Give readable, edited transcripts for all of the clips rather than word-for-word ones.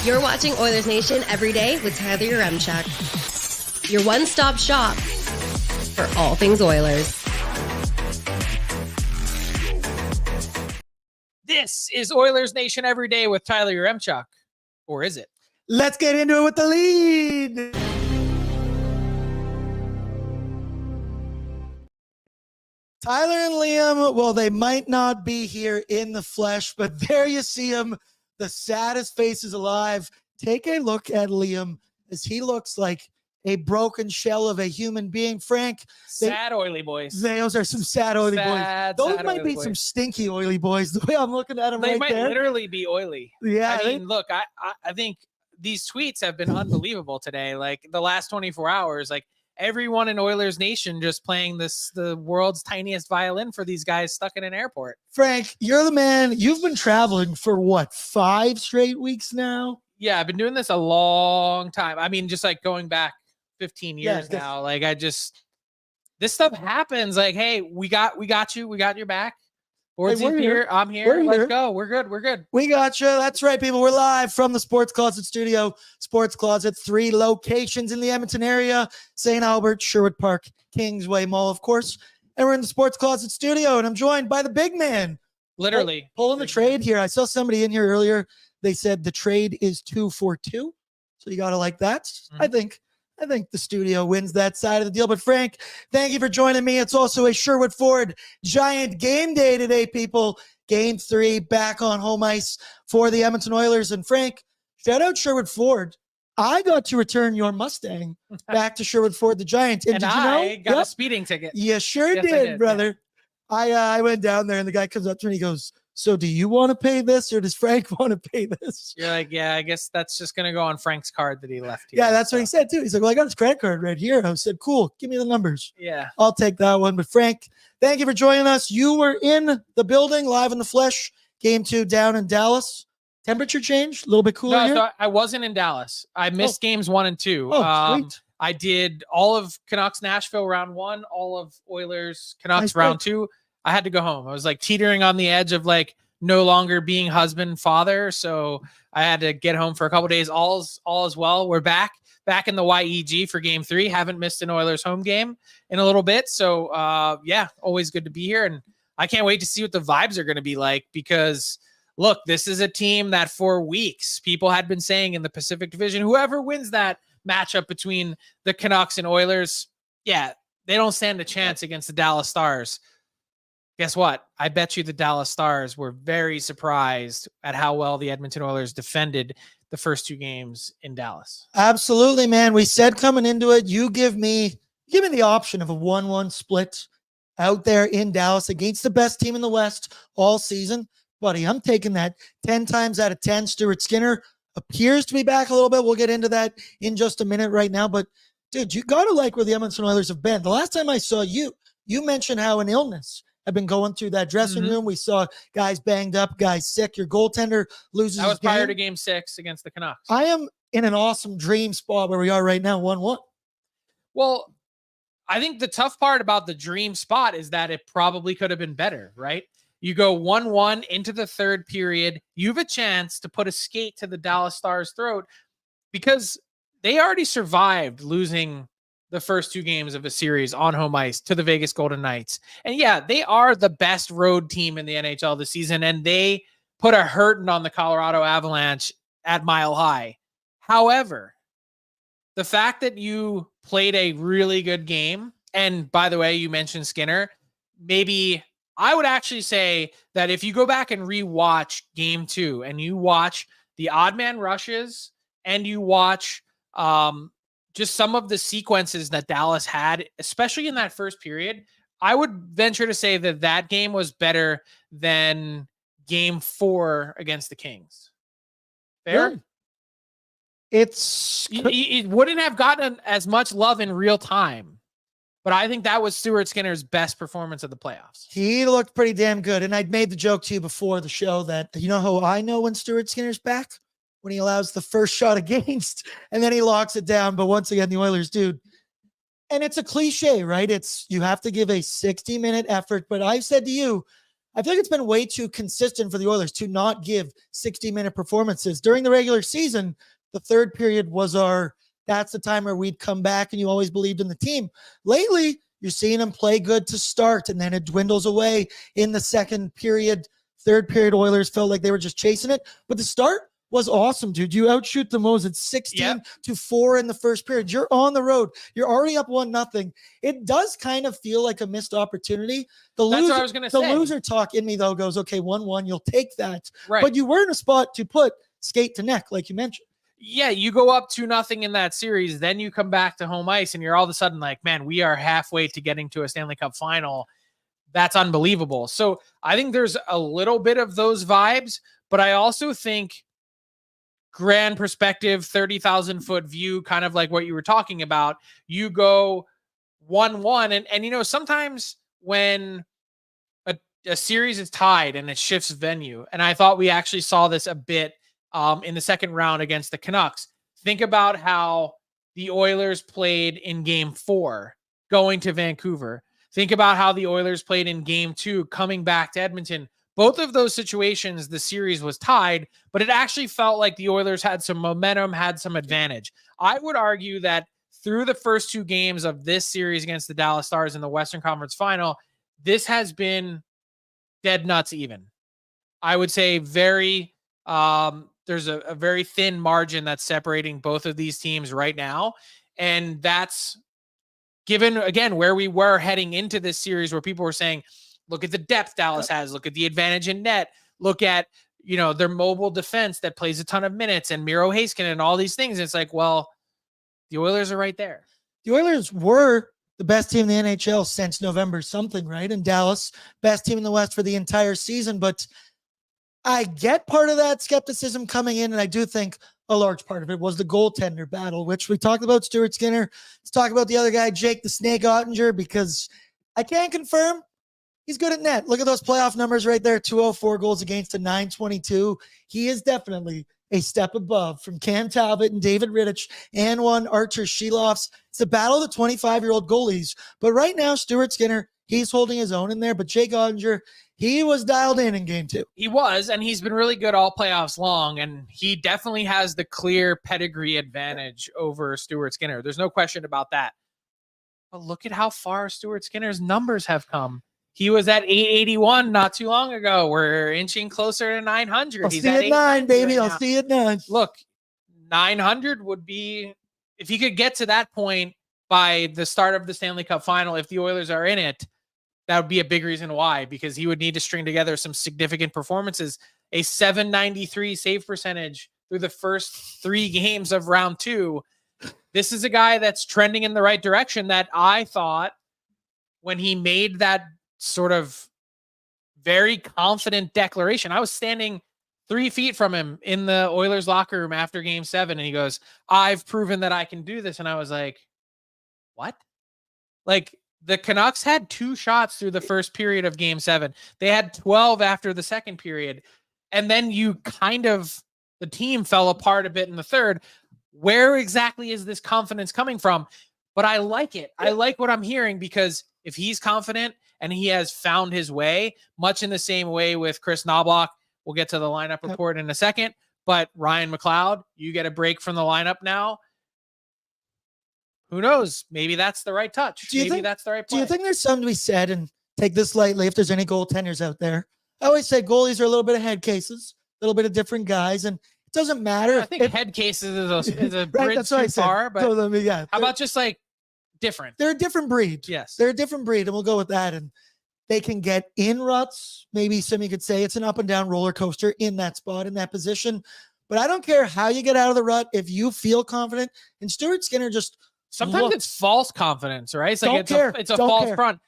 You're watching Oilers Nation every day with Tyler Yaremchuk. Your one-stop shop for all things Oilers. This is Oilers Nation every day with Tyler Yaremchuk. Or is it? Let's get into it with the lead. Tyler and Liam, well, they might not be here in the flesh, but there you see him, the saddest faces alive. Take a look at Liam as he looks like a broken shell of a human being. Frank. Sad oily boys. Those are some sad oily boys. Those might be some stinky oily boys, the way I'm looking at them right there. They might literally be oily. Yeah. I mean, look, I think these tweets have been unbelievable today. Like the last 24 hours, like everyone in Oilers Nation just playing the world's tiniest violin for these guys stuck in an airport. Frank, you're the man. You've been traveling for what, 5 straight weeks now? Yeah, I've been doing this a long time. I mean, just like going back 15 years now. Like this stuff happens. Like, hey, we got you. We got your back. BORDZY here. I'm here. Let's go. We're good. We got you. That's right, people. We're live from the Sports Closet studio. Sports Closet, 3 locations in the Edmonton area: St. Albert, Sherwood Park, Kingsway Mall, of course. And we're in the Sports Closet studio, and I'm joined by the big man. Literally. Pulling the trade here. I saw somebody in here earlier. They said the trade is 2 for 2. So you got to like that. Mm-hmm. I think the studio wins that side of the deal. But Frank, thank you for joining me. It's also a Sherwood Ford Giant game day today, people. Game 3 back on home ice for the Edmonton Oilers. And Frank, shout out Sherwood Ford. I got to return your Mustang back to Sherwood Ford the Giant. And did you know? I got a speeding ticket. You sure did, brother. Yeah. I went down there and the guy comes up to me and he goes, "So do you want to pay this or does Frank want to pay this?" You're like, yeah, I guess that's just going to go on Frank's card that he left here. Yeah, that's what he said too. He's like, "Well, I got his credit card right here." I said, "Cool, give me the numbers." Yeah. I'll take that one. But Frank, thank you for joining us. You were in the building, live in the flesh. Game 2 down in Dallas. Temperature change, a little bit cooler here? So I wasn't in Dallas. I missed games 1 and 2. Sweet. I did all of Canucks Nashville round 1, all of Oilers Canucks round 2. I had to go home. I was like teetering on the edge of like no longer being husband, father. So I had to get home for a couple of days. All is well. We're back in the YEG for game 3. Haven't missed an Oilers home game in a little bit. So yeah, always good to be here. And I can't wait to see what the vibes are going to be like, because look, this is a team that for weeks people had been saying in the Pacific Division, whoever wins that matchup between the Canucks and Oilers, yeah, they don't stand a chance against the Dallas Stars. Guess what? I bet you the Dallas Stars were very surprised at how well the Edmonton Oilers defended the first 2 games in Dallas. Absolutely, man. We said coming into it, you give me the option of a 1-1 split out there in Dallas against the best team in the West all season. Buddy, I'm taking that 10 times out of 10. Stuart Skinner appears to be back a little bit. We'll get into that in just a minute right now. But, dude, you got to like where the Edmonton Oilers have been. The last time I saw you, you mentioned how an illness had been going through that dressing room. We saw guys banged up, guys sick. Your goaltender loses his game. That was prior to game 6 against the Canucks. I am in an awesome dream spot where we are right now, 1-1. Well, I think the tough part about the dream spot is that it probably could have been better, right? You go 1-1 into the third period. You have a chance to put a skate to the Dallas Stars' throat because they already survived losing the first 2 games of a series on home ice to the Vegas Golden Knights. And yeah, they are the best road team in the NHL this season, and they put a hurting on the Colorado Avalanche at Mile High. However, the fact that you played a really good game, and by the way, you mentioned Skinner, maybe I would actually say that if you go back and rewatch game 2 and you watch the odd man rushes and you watch just some of the sequences that Dallas had, especially in that first period, I would venture to say that that game was better than game 4 against the Kings. Fair? Yeah. It wouldn't have gotten as much love in real time, but I think that was Stuart Skinner's best performance of the playoffs. He looked pretty damn good. And I'd made the joke to you before the show that, you know how I know when Stuart Skinner's back? When he allows the first shot against and then he locks it down. But once again, the Oilers, dude, and it's a cliche, right? You have to give a 60-minute effort. But I've said to you, I feel like it's been way too consistent for the Oilers to not give 60-minute performances. During the regular season, the third period was that's the time where we'd come back and you always believed in the team. Lately, you're seeing them play good to start, and then it dwindles away in the second period. Third period, Oilers felt like they were just chasing it. But the start was awesome, dude. You outshoot the Moes at 16-4 in the first period. You're on the road. You're already up 1-0. It does kind of feel like a missed opportunity. That's what I was going to say. The loser talk in me, though, goes, okay, 1-1, you'll take that. Right. But you were in a spot to put skate to neck, like you mentioned. Yeah, you go up 2-0 in that series, then you come back to home ice, and you're all of a sudden like, man, we are halfway to getting to a Stanley Cup final. That's unbelievable. So I think there's a little bit of those vibes, but I also think grand perspective, 30,000 foot view, kind of like what you were talking about, you go 1-1. And sometimes when a series is tied and it shifts venue, and I thought we actually saw this a bit in the second round against the Canucks. Think about how the Oilers played in game 4 going to Vancouver. Think about how the Oilers played in game 2 coming back to Edmonton. Both of those situations, the series was tied, but it actually felt like the Oilers had some momentum, had some advantage. I would argue that through the first 2 games of this series against the Dallas Stars in the Western Conference Final, this has been dead nuts even. I would say there's a very thin margin that's separating both of these teams right now. And that's given, again, where we were heading into this series, where people were saying, look at the depth Dallas has, look at the advantage in net, look at, their mobile defense that plays a ton of minutes, and Miro Heiskanen and all these things. It's like, well, the Oilers are right there. The Oilers were the best team in the NHL since November something, right? And Dallas, best team in the West for the entire season. But I get part of that skepticism coming in, and I do think a large part of it was the goaltender battle, which we talked about Stuart Skinner. Let's talk about the other guy, Jake the Snake Ottinger, because I can't confirm he's good at net. Look at those playoff numbers right there, 204 goals against to 922. He is definitely a step above from Cam Talbot and David Rittich and one Archer Sheloffs. It's the battle of the 25-year-old goalies. But right now, Stuart Skinner, he's holding his own in there, but Jake Ottinger, he was dialed in game 2. He was, and he's been really good all playoffs long, and he definitely has the clear pedigree advantage over Stuart Skinner. There's no question about that. But look at how far Stuart Skinner's numbers have come. He was at 881 not too long ago. We're inching closer to 900. He's at 9, baby. I'll see you at 9. Look, 900 would be, if he could get to that point by the start of the Stanley Cup final, if the Oilers are in it, that would be a big reason why, because he would need to string together some significant performances. A 793 save percentage through the first 3 games of round 2. This is a guy that's trending in the right direction that I thought when he made that sort of very confident declaration. I was standing 3 feet from him in the Oilers locker room after game 7, and he goes, I've proven that I can do this. And I was like, what? Like, the Canucks had 2 shots through the first period of game 7. They had 12 after the second period. And then the team fell apart a bit in the third. Where exactly is this confidence coming from? But I like it. I like what I'm hearing, because if he's confident and he has found his way, much in the same way with Chris Knobloch, we'll get to the lineup report in a second, but Ryan McLeod, you get a break from the lineup now. Who knows? Maybe that's the right touch. Maybe that's the right play. Do you think there's something to be said, and take this lightly if there's any goaltenders out there? I always say goalies are a little bit of head cases, a little bit of different guys, and it doesn't matter. I think head cases is a bridge too far, but how about just like different? They're a different breed. Yes. They're a different breed, and we'll go with that. And they can get in ruts. Maybe somebody could say it's an up and down roller coaster in that spot, in that position. But I don't care how you get out of the rut if you feel confident. And Stuart Skinner just sometimes it's false confidence, right? It's like it's a false front.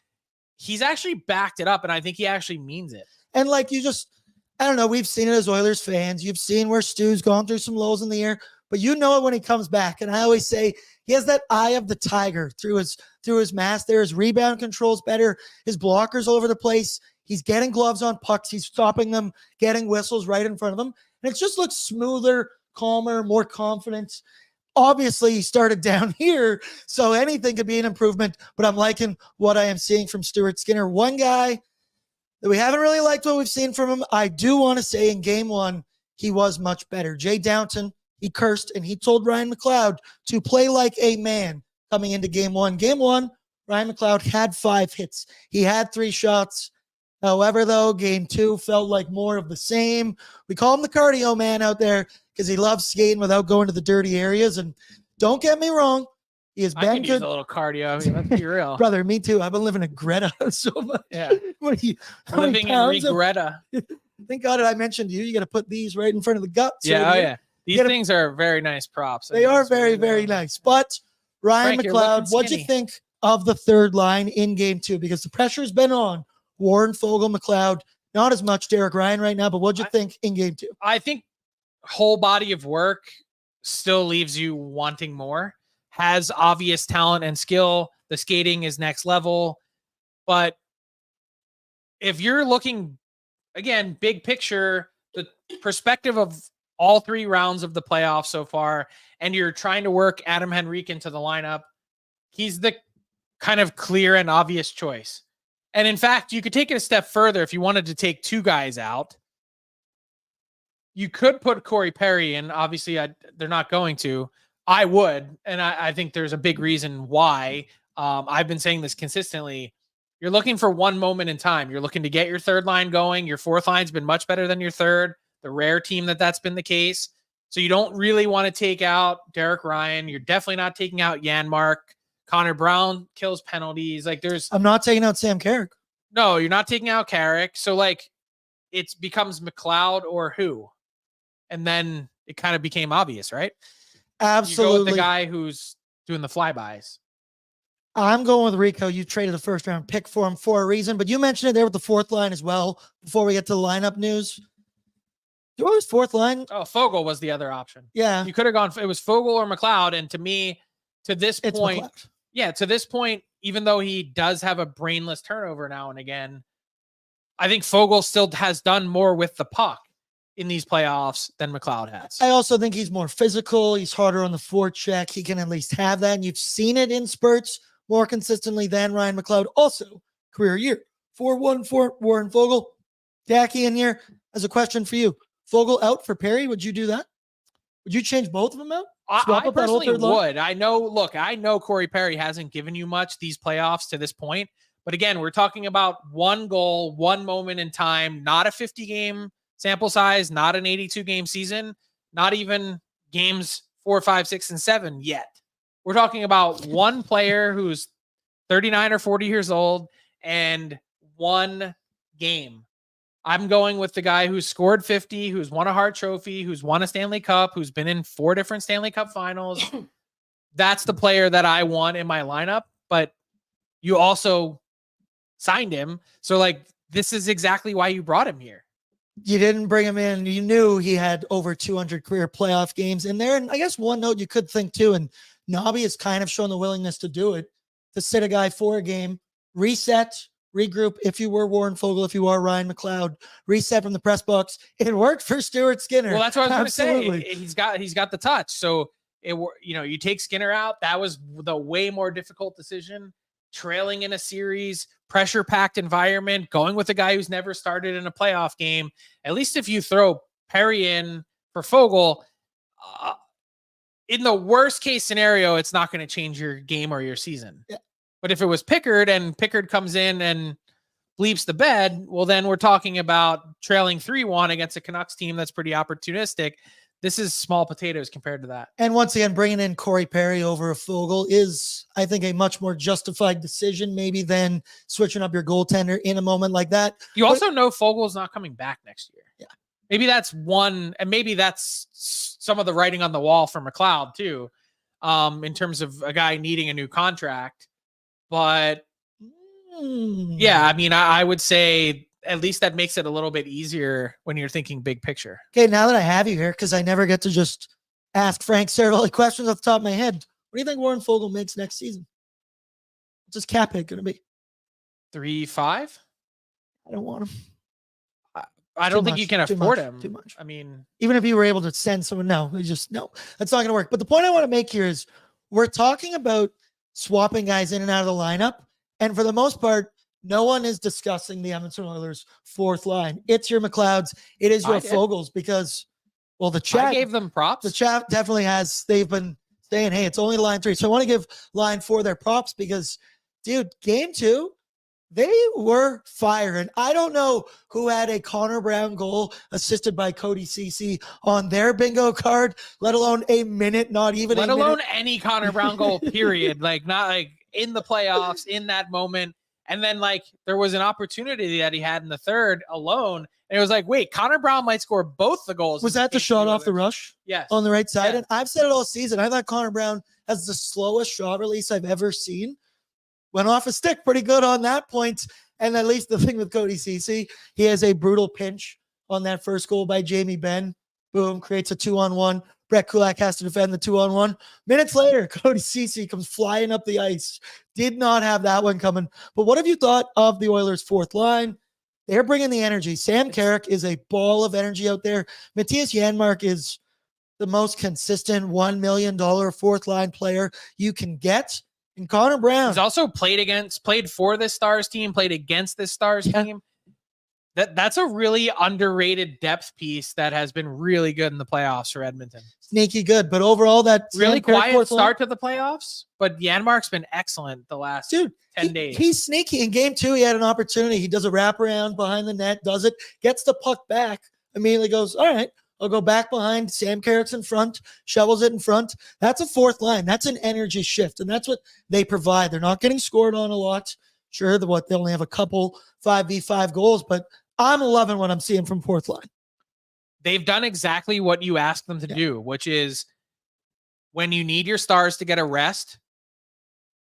He's actually backed it up, and I think he actually means it. And like I don't know, we've seen it as Oilers fans. You've seen where Stu's gone through some lows in the year, but you know it when he comes back. And I always say he has that eye of the tiger through his mask there. His rebound control's better. His blockers all over the place. He's getting gloves on pucks. He's stopping them, getting whistles right in front of him. And it just looks smoother, calmer, more confident. Obviously, he started down here, so anything could be an improvement, but I'm liking what I am seeing from Stuart Skinner. One guy that we haven't really liked what we've seen from him. I do want to say in game one, he was much better. Jay Downton, he cursed and he told Ryan McLeod to play like a man coming into game one. Game one, Ryan McLeod had 5 hits. He had 3 shots. However, though, game 2 felt like more of the same. We call him the cardio man out there because he loves skating without going to the dirty areas. And don't get me wrong, he has I been could good. use a little cardio. I mean, let's be real. Brother, me too. I've been living in Greta so much. Yeah. What are you, how many Living in pounds of- Regretta. Thank God I mentioned you. You got to put these right in front of the guts. Yeah, right oh here. yeah. These gotta- things are very nice props. I They mean, are it's very, really very well. nice. But Ryan Frank, you're McLeod, looking what'd you skinny. think of the third line in game 2? Because the pressure's been on Warren, Fogle, McLeod. Not as much Derek Ryan right now, but what'd you think in game 2? I think whole body of work still leaves you wanting more. Has obvious talent and skill. The skating is next level. But if you're looking, again, big picture, the perspective of all 3 rounds of the playoffs so far, and you're trying to work Adam Henrique into the lineup, he's the kind of clear and obvious choice. And in fact, you could take it a step further. If you wanted to take 2 guys out, you could put Corey Perry in. Obviously, they're not going to. I would. And I think there's a big reason why. I've been saying this consistently. You're looking for one moment in time. You're looking to get your third line going. Your fourth line's been much better than your third. The rare team that's been the case. So you don't really want to take out Derek Ryan. You're definitely not taking out Janmark. Connor Brown kills penalties. Like I'm not taking out Sam Carrick. no, you're not taking out Carrick. So like it becomes McLeod or who? And then it kind of became obvious, right? Absolutely. You go with the guy who's doing the flybys. I'm going with Rico. You traded the first round pick for him for a reason, but you mentioned it there with the fourth line as well before we get to the lineup news. There was fourth line. Oh, Fogle was the other option. Yeah. You could have gone, it was Fogle or McLeod. And to me, to this It's point, McLeod. yeah, to this point, even though he does have a brainless turnover now and again, I think Fogle still has done more with the puck in these playoffs than McLeod has. I also think he's more physical. He's harder on the forecheck. He can at least have that. And you've seen it in spurts more consistently than Ryan McLeod. Also, career year. 4-1 for Warren Fogle. Dacky in here has a question for you. Fogle out for Perry. Would you do that? Would you change both of them out? Swap I up that whole personally third line? would. I know Corey Perry hasn't given you much these playoffs to this point. But again, we're talking about one goal, one moment in time, not a 50-game sample size, not an 82-game season, not even games 4, 5, 6, and 7 yet. We're talking about one player who's 39 or 40 years old and one game. I'm going with the guy who's scored 50, who's won a Hart Trophy, who's won a Stanley Cup, who's been in 4 different Stanley Cup finals. That's the player that I want in my lineup, but you also signed him. So like, this is exactly why you brought him here. You didn't bring him in. You knew he had over 200 career playoff games in there. And I guess one note you could think too, and Nobby has kind of shown the willingness to do it, to sit a guy for a game, reset, regroup. If you were Warren Fogle, if you are Ryan McLeod, reset from the press box. It worked for Stuart Skinner. Well, that's what I was going to Absolutely. say. He's got the touch. So you take Skinner out. That was the way more difficult decision. Trailing in a series, pressure-packed environment, going with a guy who's never started in a playoff game. At least if you throw Perry in for Fogle, in the worst case scenario, it's not going to change your game or your season. Yeah. But if it was Pickard and Pickard comes in and bleeps the bed, well, then we're talking about trailing 3-1 against a Canucks team that's pretty opportunistic. This is small potatoes compared to that. And once again, bringing in Corey Perry over a Fogle is, I think, a much more justified decision maybe than switching up your goaltender in a moment like that. You also know Fogel's not coming back next year. Yeah. Maybe that's one, and maybe that's some of the writing on the wall for McLeod too, in terms of a guy needing a new contract. But yeah, I mean, I would say at least that makes it a little bit easier when you're thinking big picture. Okay, now that I have you here, because I never get to just ask Frank Seravalli questions off the top of my head, what do you think Warren Fogle makes next season? What's his cap hit going to be? 3-5? I don't want him. I don't Too think much, you can too afford much, him. too much. I mean, Even if you were able to send someone, no, that's not going to work. But the point I want to make here is we're talking about swapping guys in and out of the lineup. And for the most part, no one is discussing the Edmonton Oilers' fourth line. It's your McLeods. It is your I did. Fogels because, well, the I chat gave them props. the chat definitely has. They've been saying, hey, it's only line 3. So I want to give line 4 their props because, dude, game 2, they were firing. I don't know who had a Connor Brown goal assisted by Cody Ceci on their bingo card, let alone a minute, not even let a alone minute. any Connor Brown goal, period. Like, not like in the playoffs, in that moment. And then, like, there was an opportunity that he had in the third alone. And it was like, wait, Connor Brown might score both the goals. Was that the shot off the rush? Yes. On the right side? Yeah. And I've said it all season. I thought Connor Brown has the slowest shot release I've ever seen. Went off a stick pretty good on that point. And at least the thing with Cody Ceci, he has a brutal pinch on that first goal by Jamie Benn. Boom, creates a 2-on-1. Brett Kulak has to defend the 2-on-1. Minutes later, Cody Ceci comes flying up the ice. Did not have that one coming. But what have you thought of the Oilers' fourth line? They're bringing the energy. Sam Carrick is a ball of energy out there. Matthias Janmark is the most consistent $1 million fourth line player you can get. And Connor Brown. He's also played for this Stars team, played against this Stars team. That's a really underrated depth piece that has been really good in the playoffs for Edmonton. Sneaky good, but overall that really quiet start to the playoffs, but Janmark's been excellent the last 10 days. He's sneaky. In game 2, he had an opportunity. He does a wraparound behind the net, does it, gets the puck back, immediately goes, all right, I'll go back behind. Sam Carrick's in front, shovels it in front. That's a fourth line. That's an energy shift, and that's what they provide. They're not getting scored on a lot. Sure, they only have a couple 5v5 goals, but I'm loving what I'm seeing from fourth line. They've done exactly what you asked them to do, which is when you need your stars to get a rest,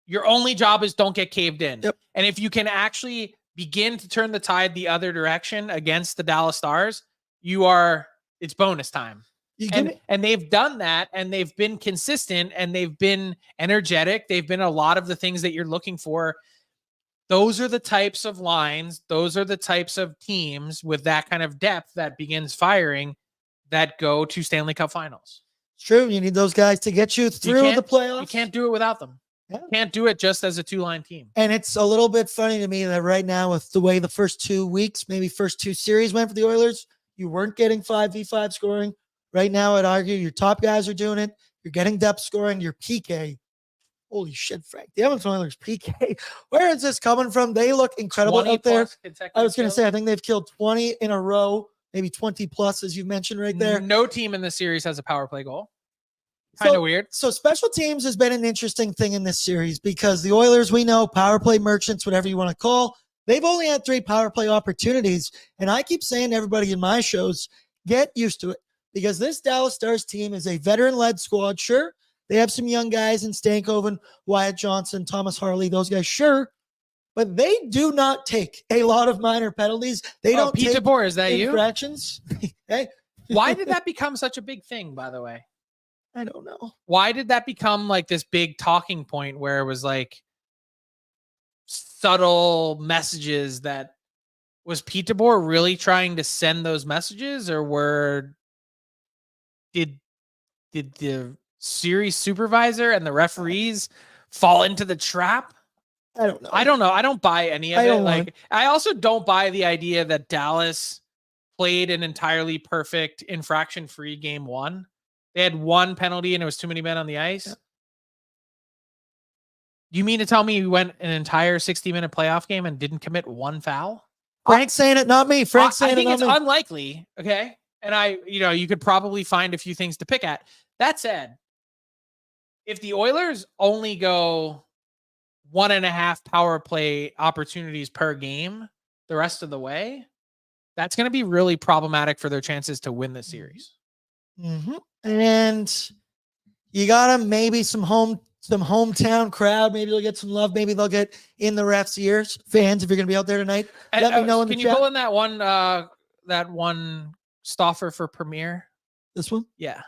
your only job is don't get caved in. Yep. And if you can actually begin to turn the tide the other direction against the Dallas Stars, it's bonus time. And they've done that, and they've been consistent, and they've been energetic. They've been a lot of the things that you're looking for. Those are the types of lines. Those are the types of teams with that kind of depth that begins firing that go to Stanley Cup finals. It's true. You need those guys to get you through the playoffs. You can't do it without them. Yeah. You can't do it just as a 2-line team. And it's a little bit funny to me that right now, with the way the first 2 weeks, maybe first 2 series went for the Oilers, you weren't getting 5v5 scoring. Right now, I'd argue your top guys are doing it. You're getting depth scoring. Your PK. Holy shit, Frank. The Edmonton Oilers PK. Where is this coming from? They look incredible out there. I was going to say, I think they've killed 20 in a row, maybe 20 plus, as you mentioned right there. No team in the series has a power play goal. Kind of weird. So special teams has been an interesting thing in this series because the Oilers, we know, power play merchants, whatever you want to call, they've only had 3 power play opportunities. And I keep saying to everybody in my shows, get used to it because this Dallas Stars team is a veteran-led squad. Sure, they have some young guys in Stankoven, Wyatt Johnson, Thomas Harley, those guys, sure. But they do not take a lot of minor penalties. They don't Pete take DeBoer, is that infractions. Hey. Why did that become such a big thing, by the way? I don't know. Why did that become like this big talking point where it was like subtle messages that was Pete DeBoer really trying to send those messages, or did the series supervisor and the referees fall into the trap? I don't know. I don't buy any of it. I also don't buy the idea that Dallas played an entirely perfect infraction-free game 1. They had 1 penalty and it was too many men on the ice. Yeah. You mean to tell me you went an entire 60-minute playoff game and didn't commit 1 foul? Frank's saying it, not me. Frank's saying it, not me. I think it's unlikely. Okay. And you could probably find a few things to pick at. That said, if the Oilers only go 1.5 power play opportunities per game the rest of the way, that's going to be really problematic for their chances to win the series. Mm-hmm. And you got maybe some hometown crowd. Maybe they'll get some love. Maybe they'll get in the refs' ears. Fans, if you're going to be out there tonight, let me know in the chat. Can you pull in that one stoffer for Premier? This one? Yeah.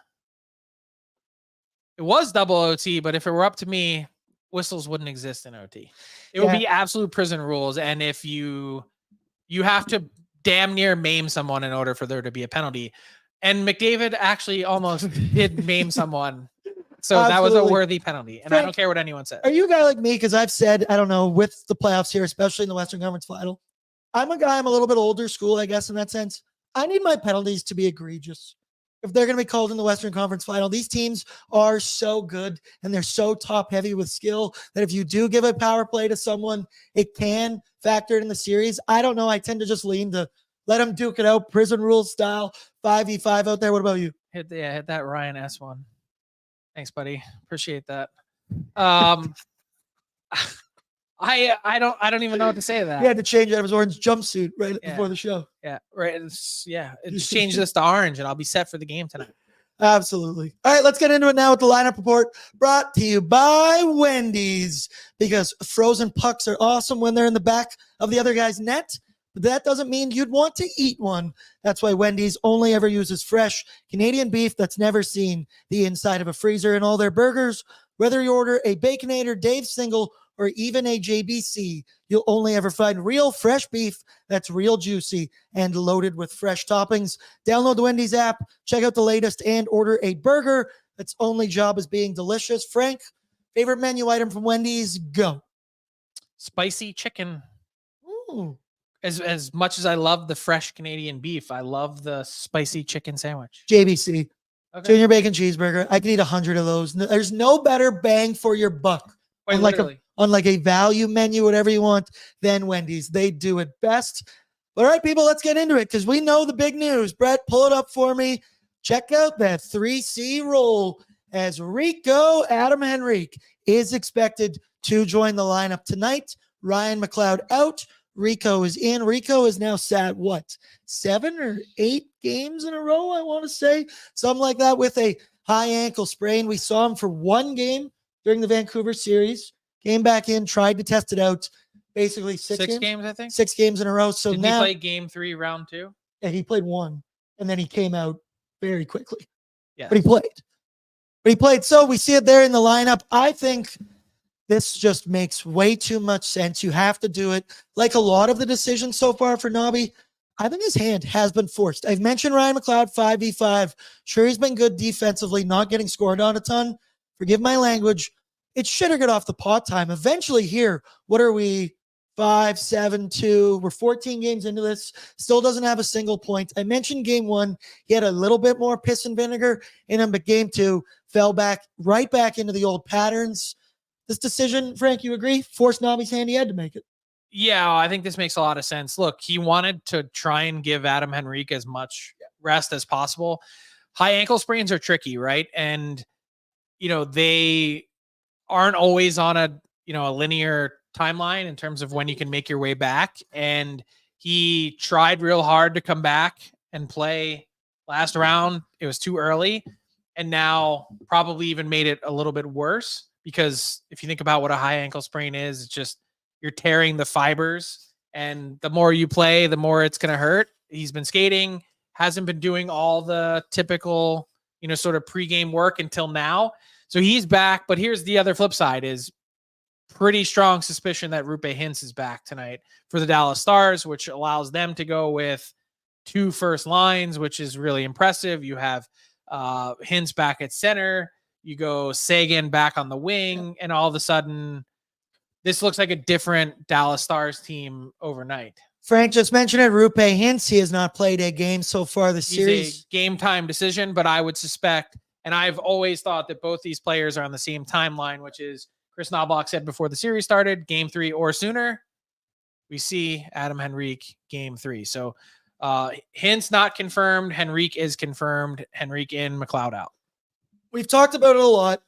It was double OT, but if it were up to me, whistles wouldn't exist in OT. It would be absolute prison rules. And if you have to damn near maim someone in order for there to be a penalty. And McDavid actually almost did maim someone So that was a Absolutely. worthy penalty. And I Frank, don't care what anyone says. Are you a guy like me? Because I've said, I don't know, with the playoffs here, especially in the Western Conference Final, I'm a guy, I'm a little bit older school, I guess, in that sense. I need my penalties to be egregious. If they're going to be called in the Western Conference Final, these teams are so good and they're so top heavy with skill that if you do give a power play to someone, it can factor in the series. I don't know. I tend to just lean to let them duke it out, prison rules style, 5v5 out there. What about you? Hit that Ryan S one. Thanks, buddy. Appreciate that. I don't even know what to say to that. He had to change out of his orange jumpsuit right before the show. Yeah, right. Just change this to orange and I'll be set for the game tonight. Absolutely. All right, let's get into it now with the lineup report brought to you by Wendy's, because frozen pucks are awesome when they're in the back of the other guy's net, but that doesn't mean you'd want to eat one. That's why Wendy's only ever uses fresh Canadian beef that's never seen the inside of a freezer in all their burgers. Whether you order a Baconator, Dave Single, or even a JBC, you'll only ever find real fresh beef that's real juicy and loaded with fresh toppings. Download the Wendy's app, check out the latest, and order a burger that's only job is being delicious. Frank, favorite menu item from Wendy's? Go. Spicy chicken. Ooh. As much as I love the fresh Canadian beef, I love the spicy chicken sandwich. JBC. Okay. Junior Bacon Cheeseburger. I can eat 100 of those. There's no better bang for your buck. Wait, literally. On like a value menu, whatever you want, than Wendy's. They do it best. All right, people, let's get into it because we know the big news. Brett, pull it up for me. Check out that 3C roll as Adam Henrique is expected to join the lineup tonight. Ryan McLeod out. Rico is in. Rico is now sat, 7 or 8 games in a row, I want to say. Something like that with a high ankle sprain. We saw him for 1 game during the Vancouver series. Came back in, tried to test it out. Basically 6 games, I think. 6 games in a row. So Did now he play game 3, round 2? Yeah, he played 1, and then he came out very quickly. Yeah. But he played. So we see it there in the lineup. I think this just makes way too much sense. You have to do it. Like a lot of the decisions so far for Nobby, I think his hand has been forced. I've mentioned Ryan McLeod 5v5. Sure, he's been good defensively, not getting scored on a ton. Forgive my language. It should have got off the pot time. Eventually here, what are we? 5, 7, 2. We're 14 games into this. Still doesn't have a single point. I mentioned game 1. He had a little bit more piss and vinegar in him, but game 2 fell right back into the old patterns. This decision, Frank, you agree? Forced Nobby's hand. He had to make it. Yeah, I think this makes a lot of sense. Look, he wanted to try and give Adam Henrique as much rest as possible. High ankle sprains are tricky, right? And, they aren't always on a linear timeline in terms of when you can make your way back. And he tried real hard to come back and play last round. It was too early. And now probably even made it a little bit worse, because if you think about what a high ankle sprain is, it's just you're tearing the fibers, and the more you play, the more it's going to hurt. He's been skating, hasn't been doing all the typical, sort of pregame work until now. So he's back, but here's the other flip side is pretty strong suspicion that Rupe Hintz is back tonight for the Dallas Stars, which allows them to go with 2 first lines, which is really impressive. You have Hintz back at center. You go Sagan back on the wing, and all of a sudden, this looks like a different Dallas Stars team overnight. Frank just mentioned it. Rupe Hintz, he has not played a game so far this series. He's a game time decision, but I would suspect, and I've always thought that both these players are on the same timeline, which is Chris Knobloch said before the series started, game 3 or sooner. We see Adam Henrique game 3. So Hintz not confirmed. Henrique is confirmed. Henrique in, McLeod out. We've talked about it a lot.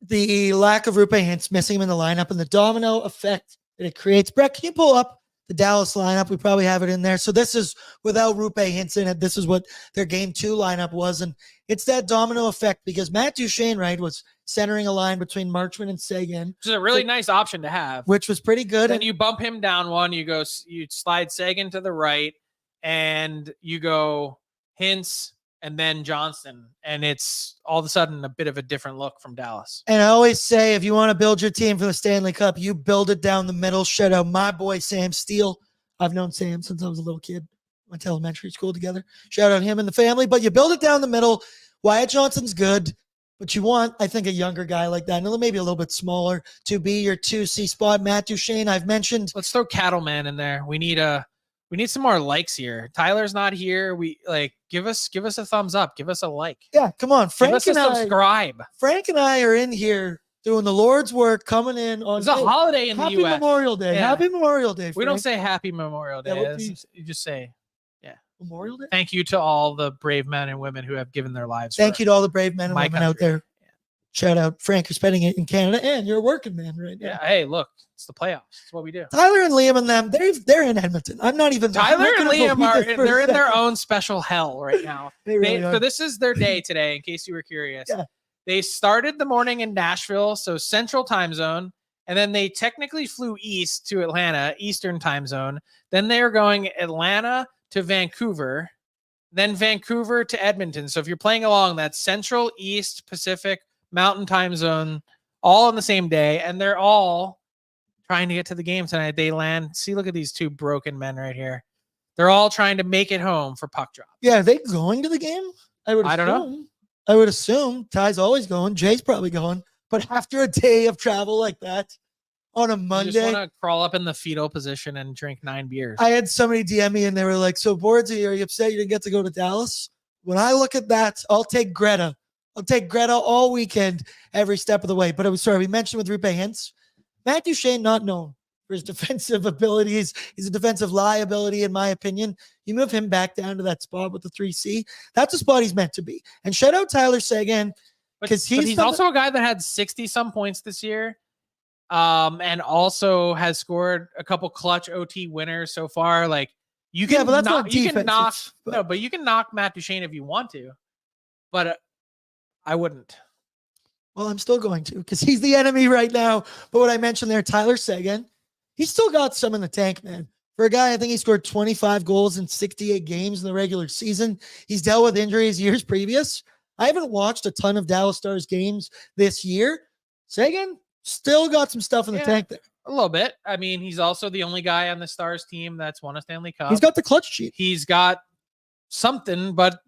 The lack of Rupe Hintz, missing him in the lineup, and the domino effect that it creates. Brett, can you pull up the Dallas lineup? We probably have it in there. So this is without Rupe Hintz in it. This is what their game 2 lineup was. And it's that domino effect because Matt Duchene, right, was centering a line between Marchman and Sagan. Which is a really nice option to have. Which was pretty good. And you bump him down one, you slide Sagan to the right, and you go Hintz and then Johnston. And it's all of a sudden a bit of a different look from Dallas. And I always say, if you want to build your team for the Stanley Cup, you build it down the middle. Shout out my boy, Sam Steele. I've known Sam since I was a little kid. Went to elementary school together. Shout out him and the family. But you build it down the middle. Wyatt Johnson's good, But you want, I think, a younger guy like that, and maybe a little bit smaller, to be your 2C spot. Matt Duchene, I've mentioned. Let's throw Cattleman in there. We need some more likes here. Tyler's not here. We give us a thumbs up. Give us a like. Yeah, come on. Give us a subscribe. Frank and I are in here doing the Lord's work, coming in on it's a holiday in the Happy US. Memorial Day. Yeah. Happy Memorial Day. Frank. We don't say Happy Memorial Day. Yeah, You just say Memorial Day. Thank you to all the brave men and women who have given their lives. Thank you to all the brave men and women out there. Yeah. Shout out, Frank, you're spending it in Canada, and you're a working man right now. Yeah. Hey, look, it's the playoffs. It's what we do. Tyler and Liam and them, they're in Edmonton. I'm not even. Tyler and Liam they're in their own special hell right now. So this is their day today, in case you were curious. Yeah. They started the morning in Nashville, so Central Time Zone, and then they technically flew east to Atlanta, Eastern Time Zone. Then they are going Atlanta to Vancouver, then Vancouver to Edmonton. So if you're playing along, that's Central, East, Pacific, Mountain Time Zone, all on the same day, and they're all trying to get to the game tonight. They land. See, look at these two broken men right here. They're all trying to make it home for puck drop. Yeah, are they going to the game? I don't know. I would assume Ty's always going. Jay's probably going. But after a day of travel like that on a Monday, you just want to crawl up in the fetal position and drink 9 beers. I had somebody DM me and they were like, "So Bordsy, are you upset you didn't get to go to Dallas?" When I look at that, I'll take Greta. I'll take Greta all weekend, every step of the way. But we mentioned with Rupe Hintz, Matt Duchene not known for his defensive abilities. He's a defensive liability, in my opinion. You move him back down to that spot with the 3C. That's the spot he's meant to be. And shout out Tyler Seguin, because he's also a guy that had 60-some points this year, and also has scored a couple clutch OT winners so far. Like you can, but that's not defense. But you can knock Matt Duchene if you want to, but I wouldn't. Well, I'm still going to, because he's the enemy right now. But what I mentioned there, Tyler Seguin, he's still got some in the tank, man. For a guy, I think he scored 25 goals in 68 games in the regular season. He's dealt with injuries years previous. I haven't watched a ton of Dallas Stars games this year. Seguin still got some stuff in the tank there. A little bit. I mean, he's also the only guy on the Stars team that's won a Stanley Cup. He's got the clutch sheet. He's got something, but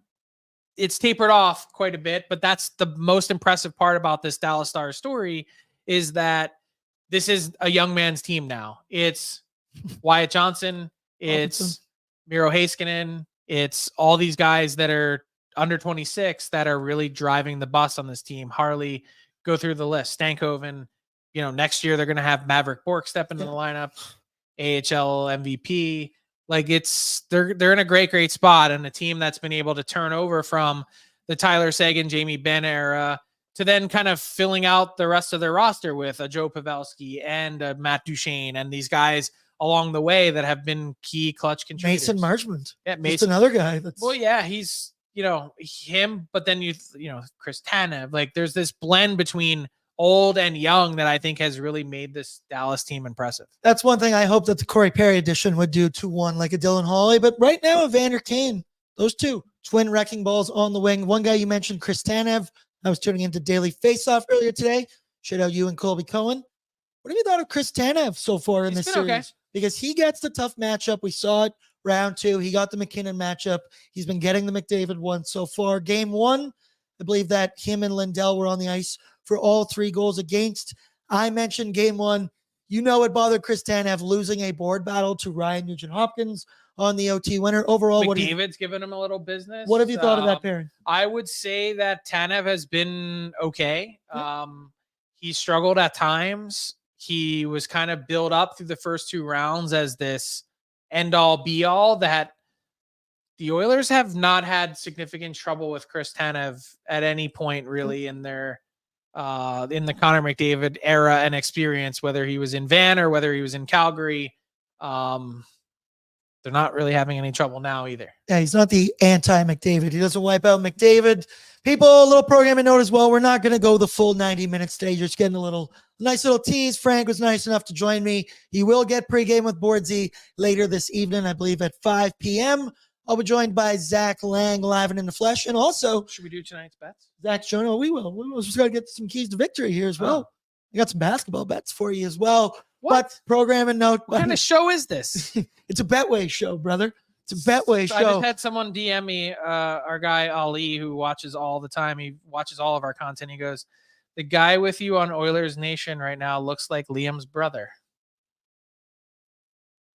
it's tapered off quite a bit. But that's the most impressive part about this Dallas Stars story, is that this is a young man's team now. It's Wyatt Johnson. It's Miro Heiskanen. It's all these guys that are under 26 that are really driving the bus on this team. Harley, go through the list. Stankoven, next year they're going to have Maverick Bork step into the lineup, AHL MVP. Like they're in a great spot, and a team that's been able to turn over from the Tyler Seguin, Jamie Benn era to then kind of filling out the rest of their roster with a Joe Pavelski and a Matt Duchene and these guys along the way that have been key clutch contributors. Mason Marchment. Yeah, Mason. Just another guy. He's, him, but then Chris Tanev. Like there's this blend between old and young that I think has really made this Dallas team impressive. That's one thing I hope that the Corey Perry edition would do 2-1 like a Dylan Hawley. But right now, Evander Kane, those two twin wrecking balls on the wing. One guy you mentioned, Chris Tanev. I was tuning into Daily Faceoff earlier today. Shout out you and Colby Cohen. What have you thought of Chris Tanev so far in this series? Okay. Because he gets the tough matchup. We saw it round 2. He got the McKinnon matchup. He's been getting the McDavid one so far. Game 1, I believe that him and Lindell were on the ice for all 3 goals against. I mentioned game 1. It bothered Chris Tanev losing a board battle to Ryan Nugent-Hopkins on the OT winner. Overall, McDavid's given him a little business. What have you thought of that pairing? I would say that Tanev has been okay. He struggled at times. He was kind of built up through the first 2 rounds as this end-all, be-all that the Oilers have not had significant trouble with Chris Tanev at any point really in their in the Connor McDavid era and experience, whether he was in Van or whether he was in Calgary. They're not really having any trouble now either. Yeah, he's not the anti-McDavid. He doesn't wipe out McDavid. People, a little programming note as well. We're not going to go the full 90 minutes today. You're just getting a nice little tease. Frank was nice enough to join me. He will get pregame with BORDZY later this evening, I believe at 5 p.m. I'll be joined by Zach Lang live and in the flesh. And also, should we do tonight's bets? Zach's joining. Oh, we will. We just got to get some keys to victory here as well. I got some basketball bets for you as well. What? But programming note. What kind of show is this? It's a Betway show, brother. It's a Betway So I show. just had someone DM me, our guy Ali, who watches all the time. He watches all of our content. He goes, "The guy with you on Oilers Nation right now looks like Liam's brother."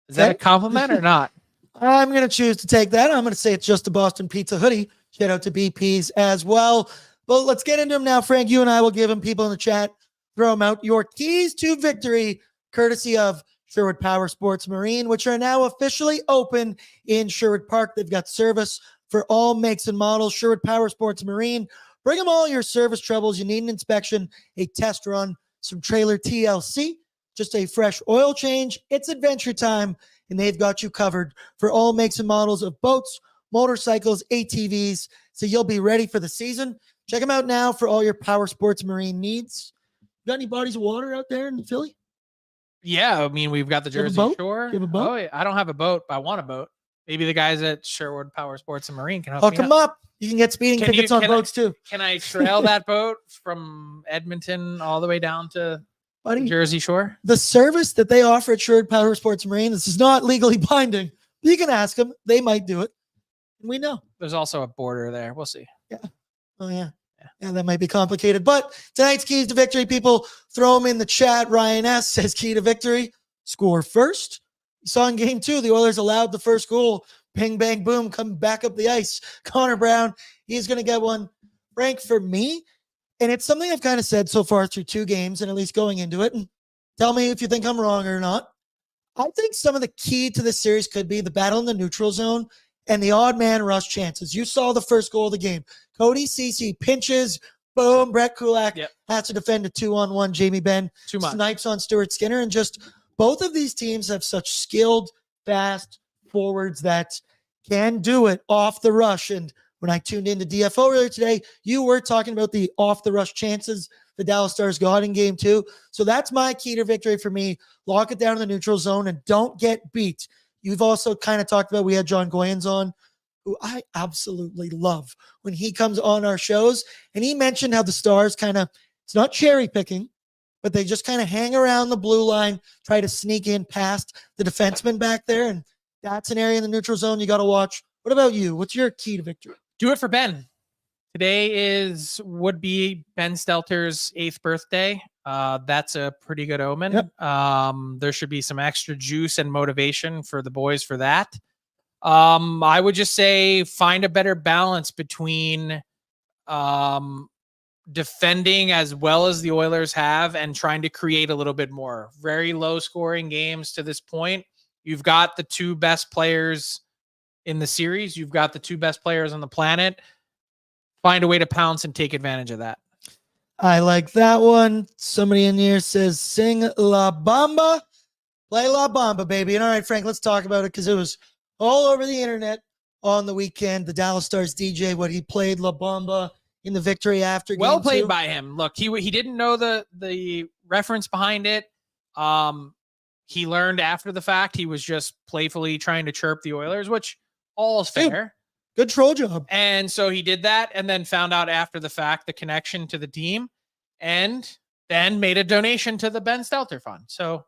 Is that a Okay. compliment or not? I'm going to choose to take that. I'm going to say it's just a Boston Pizza hoodie. Shout out to BPs as well. But let's get into them now, Frank. You and I will give them, people in the chat, throw them out. Your keys to victory, courtesy of Sherwood Power Sports Marine, which are now officially open in Sherwood Park. They've got service for all makes and models. Sherwood Power Sports Marine. Bring them all your service troubles. You need an inspection, a test run, some trailer TLC, just a fresh oil change. It's adventure time, and they've got you covered for all makes and models of boats, motorcycles, ATVs, so you'll be ready for the season. Check them out now for all your power sports marine needs. Got any bodies of water out there in Philly? Yeah, I mean, we've got the You have a Jersey boat? Shore. You have a boat? Oh, yeah. I don't have a boat, but I want a boat. Maybe the guys at Sherwood Power Sports and Marine can help Hook me them out. up. You can get speeding Can you- tickets on can I- boats too. Can I trail that boat from Edmonton all the way down to the Buddy, Jersey Shore? the service that they offer at Sherwood Power Sports Marine, this is not legally binding. You can ask them. They might do it. We know. There's also a border there. We'll see. Oh, yeah. Yeah, that might be complicated. But tonight's keys to victory, people, throw them in the chat. Ryan S. says key to victory, score first. You saw in game 2, the Oilers allowed the first goal. Ping, bang, boom, come back up the ice. Connor Brown, he's going to get one. Frank, for me, and it's something I've kind of said so far through 2 games and at least going into it, and tell me if you think I'm wrong or not. I think some of the key to this series could be the battle in the neutral zone and the odd man rush chances. You saw the first goal of the game. Cody Ceci pinches, boom, Brett Kulak has to defend a 2-on-1. Jamie Benn Too much. snipes on Stuart Skinner. And just both of these teams have such skilled, fast forwards that can do it off the rush. And when I tuned into DFO earlier today, you were talking about the off the rush chances the Dallas Stars got in game 2. So that's my key to victory for me. Lock it down in the neutral zone and don't get beat. You've also kind of talked about, we had John Goyens on, who I absolutely love when he comes on our shows. And he mentioned how the Stars kind of, it's not cherry picking, but they just kind of hang around the blue line, try to sneak in past the defenseman back there. And that's an area in the neutral zone you got to watch. What about you? What's your key to victory? Do it for Ben. Today would be Ben Stelter's 8th birthday. That's a pretty good omen. Yep. There should be some extra juice and motivation for the boys for that. I would just say find a better balance between defending as well as the Oilers have and trying to create a little bit more. Very low scoring games to this point. You've got the 2 best players in the series. You've got the 2 best players on the planet. Find a way to pounce and take advantage of that. I like that one. Somebody in here says, sing La Bomba. Play La Bomba, baby. And all right, Frank, let's talk about it because it was all over the internet on the weekend. The Dallas Stars DJ, what he played La Bomba in the victory after game 2. Well played by him. Look, he didn't know the reference behind it. He learned after the fact. He was just playfully trying to chirp the Oilers, which all is fair. Good troll job. And so he did that and then found out after the fact the connection to the team and then made a donation to the Ben Stelter Fund. So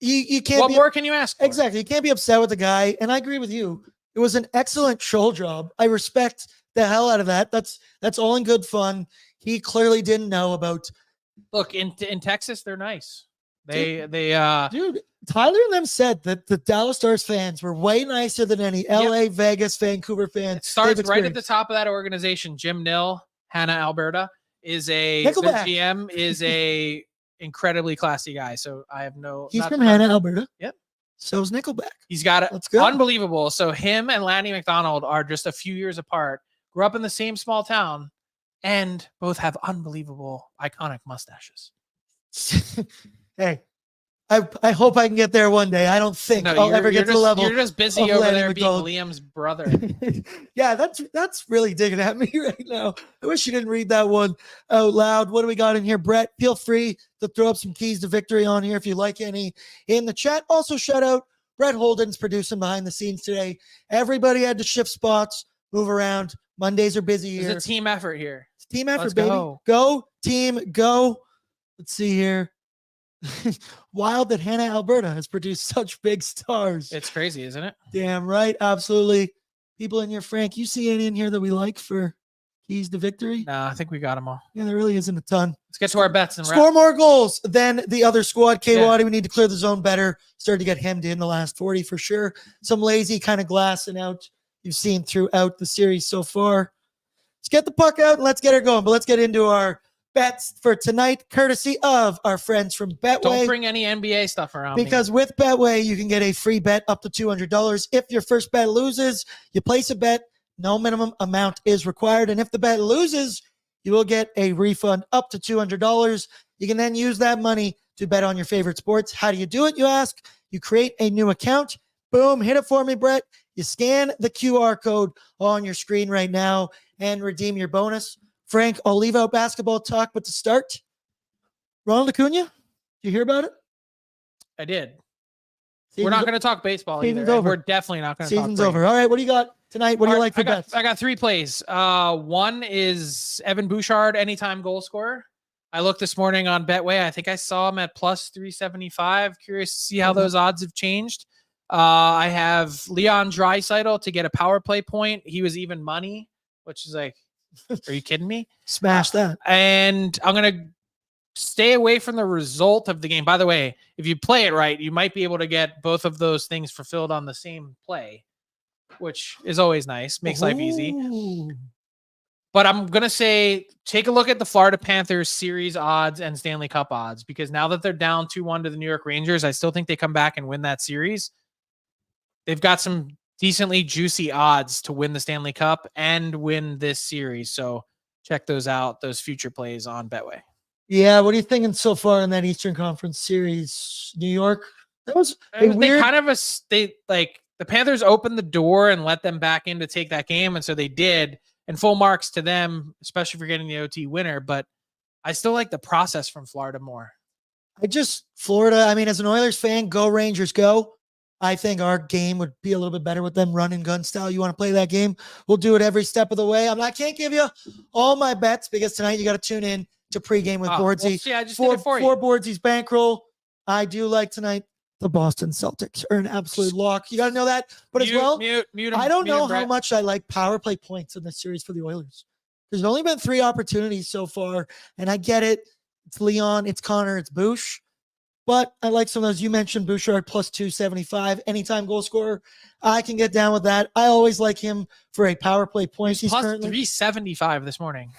you can't what more can you ask for? Exactly. You can't be upset with the guy. And I agree with you. It was an excellent troll job. I respect the hell out of that. That's all in good fun. He clearly didn't know about. Look, in Texas, they're nice. Dude, Tyler and them said that the Dallas Stars fans were way nicer than any LA, Vegas, Vancouver fans. It starts right at the top of that organization. Jim Nill, Hannah Alberta, is the GM is a incredibly classy guy. So I have no. He's from Hannah, Alberta. Yep. So is Nickelback. He's got it. Let's go. Unbelievable. So him and Lanny McDonald are just a few years apart. Grew up in the same small town, and both have unbelievable, iconic mustaches. Hey, I hope I can get there one day. I don't think I'll ever get to the level. You're just busy over there being Liam's brother. Yeah, that's really digging at me right now. I wish you didn't read that one out loud. What do we got in here, Brett? Feel free to throw up some keys to victory on here if you like any in the chat. Also, shout out Brett Holden's producing behind the scenes today. Everybody had to shift spots, move around. Mondays are busy here. It's a team effort here. It's team effort, Let's baby. go. Go, team, go. Let's see here. Wild that Hannah, Alberta has produced such big stars. It's crazy, isn't it? Damn right. Absolutely. People in here, Frank, you see any in here that we like for keys to victory? No, I think we got them all. Yeah, there really isn't a ton. Let's get to our bets and Score more goals than the other squad. K-Waddy, Yeah. we need to clear the zone better. Started to get hemmed in the last 40 for sure. Some lazy kind of glassing out you've seen throughout the series so far. Let's get the puck out and let's get her going. But let's get into our bets for tonight, courtesy of our friends from Betway. Don't bring any NBA stuff around because with Betway, you can get a free bet up to $200. If your first bet loses, you place a bet. No minimum amount is required. And if the bet loses, you will get a refund up to $200. You can then use that money to bet on your favorite sports. How do you do it, you ask? You create a new account. Boom, hit it for me, Brett. You scan the QR code on your screen right now and redeem your bonus. Frank, I'll leave out basketball talk, but to start, Ronald Acuna, did you hear about it? I did. Season's We're not going to talk baseball season's either. over. We're definitely not going to talk Season's Braves. over. All right, what do you got tonight? What do you like for bets? I got 3 plays. One is Evan Bouchard, anytime goal scorer. I looked this morning on Betway. I think I saw him at plus 375. Curious to see how those odds have changed. I have Leon Draisaitl to get a power play point. He was even money, which is like, are you kidding me? Smash that. And I'm going to stay away from the result of the game. By the way, if you play it right, you might be able to get both of those things fulfilled on the same play, which is always nice. Makes life easy. Ooh. But I'm going to say, take a look at the Florida Panthers series odds and Stanley Cup odds, because now that they're down 2-1 to the New York Rangers, I still think they come back and win that series. They've got some decently juicy odds to win the Stanley Cup and win this series. So check those out, those future plays on Betway. Yeah, what are you thinking so far in that Eastern Conference series? New York? That was They weird. kind of the Panthers opened the door and let them back in to take that game, and so they did. And full marks to them, especially for getting the OT winner. But I still like the process from Florida more. Florida, I mean, as an Oilers fan, go Rangers, go. I think our game would be a little bit better with them run and gun style. You want to play that game? We'll do it every step of the way. I can't give you all my bets because tonight you got to tune in to pregame with Bordsy. I just did it for you. For Bordsy's bankroll, I do like tonight. The Boston Celtics are an absolute lock. You got to know that. But Mute him, I don't know how Brett. much I like power play points in this series for the Oilers. There's only been 3 opportunities so far, and I get it. It's Leon, it's Connor, it's Bouch. But I like some of those. You mentioned Bouchard plus 275, anytime goal scorer. I can get down with that. I always like him for a power play point. He's plus currently 375 this morning.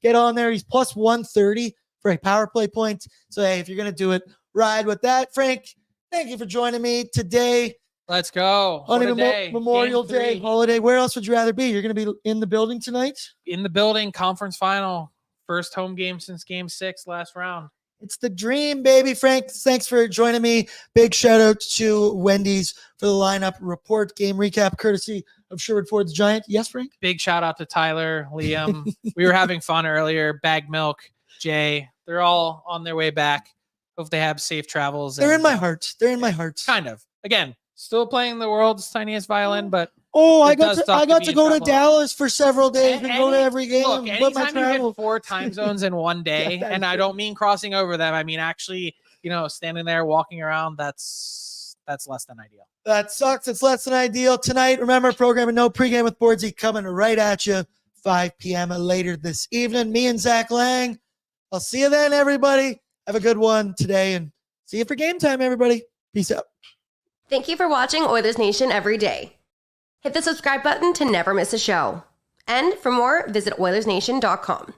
Get on there. He's plus 130 for a power play point. So, hey, if you're going to do it, ride with that. Frank, thank you for joining me today Let's go. on What a a day. Memorial Game 3. Day holiday. Where else would you rather be? You're going to be in the building tonight? In the building, conference final. First home game since game 6 last round. It's the dream, baby. Frank, thanks for joining me. Big shout out to Wendy's for the lineup report game recap, courtesy of Sherwood Ford's Giant. Yes, Frank? Big shout out to Tyler, Liam. We were having fun earlier. Bag Milk, Jay. They're all on their way back. Hope they have safe travels. They're in my heart. They're in my heart. Kind of. Again, still playing the world's tiniest violin, but Oh, I It got does to suck I to got be to in go to trouble. Dallas for several days and go to every game. Look, but my anytime you travel. hit 4 time zones in one day, Yeah, and I don't mean crossing over them, I mean actually, standing there, walking around, that's less than ideal. That sucks. It's less than ideal. Tonight, remember, program and no pregame with Bordsy coming right at you 5 p.m. later this evening. Me and Zach Lang. I'll see you then, everybody. Have a good one today and see you for game time, everybody. Peace out. Thank you for watching Oilers Nation every day. Hit the subscribe button to never miss a show. And for more, visit OilersNation.com.